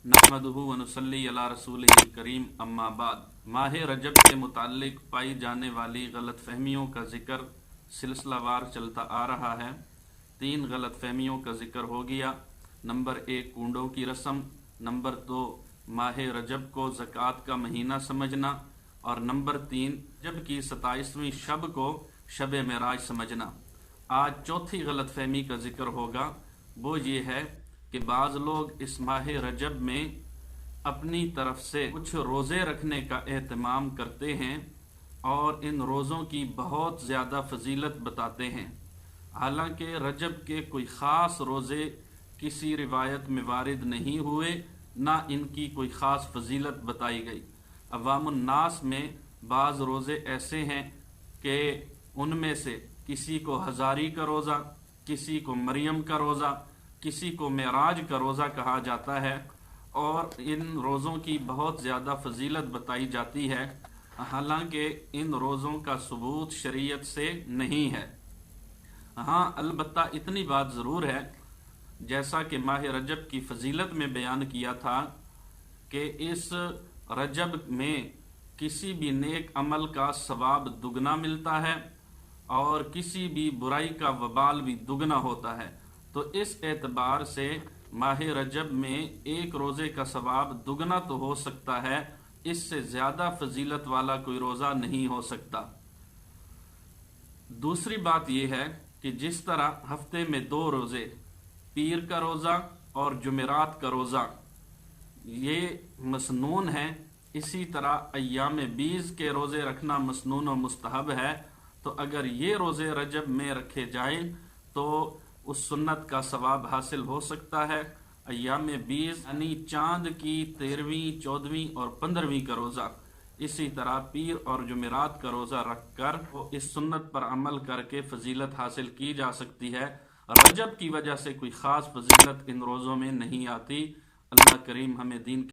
नहमदुहु व नुसल्ली अला रसूलिहिल करीम अम्मा बाद। माह रजब के मुताल्लिक पाई जाने वाली गलत फहमियों का जिक्र सिलसिलावार चलता आ रहा है। 3 गलत फहमियों का जिक्र हो गया। नंबर 1 कूंडों की रस्म, नंबर 2 माह रजब को ज़कात का महीना समझना, और नंबर 3 रजब की 27वीं शब को शब मेराज समझना। आज चौथी गलत फहमी का जिक्र होगा। वो ये है कि बाज़ लोग इस माह रजब में अपनी तरफ से कुछ रोज़े रखने का एहतमाम करते हैं और इन रोज़ों की बहुत ज़्यादा फजीलत बताते हैं। हालांकि रजब के कोई ख़ास रोज़े किसी रिवायत में वारिद नहीं हुए, ना इनकी कोई ख़ास फजीलत बताई गई। अवामुन्नास में बाज़ रोज़े ऐसे हैं कि उनमें से किसी को हज़ारी का रोज़ा, किसी को मरियम का रोज़ा, किसी को मेराज का रोज़ा कहा जाता है, और इन रोज़ों की बहुत ज़्यादा फजीलत बताई जाती है। हालांकि इन रोज़ों का सबूत शरीयत से नहीं है। हाँ, अलबत्ता इतनी बात ज़रूर है, जैसा कि माह रजब की फजीलत में बयान किया था कि इस रजब में किसी भी नेक अमल का सवाब दुगना मिलता है और किसी भी बुराई का वबाल भी दुगना होता है। तो इस एतबार से माह रजब में एक रोज़े का सवाब दुगना तो हो सकता है, इससे ज़्यादा फजीलत वाला कोई रोज़ा नहीं हो सकता। दूसरी बात यह है कि जिस तरह हफ्ते में 2 रोज़े, पीर का रोज़ा और जुमेरात का रोज़ा, ये मसनून है, इसी तरह अय्याम बीज के रोज़े रखना मसनून और मुस्तहब है। तो अगर ये रोज़े रजब में रखे जाएं तो उस सुन्नत का सवाब हासिल हो सकता है। अय्याम बीज यानी चांद की 13वीं, 14वीं और 15वीं का रोज़ा, इसी तरह पीर और जुमेरात का रोज़ा रख कर इस सुन्नत पर अमल करके फजीलत हासिल की जा सकती है। रजब की वजह से कोई ख़ास फजीलत इन रोज़ों में नहीं आती। अल्लाह करीम हमें दीन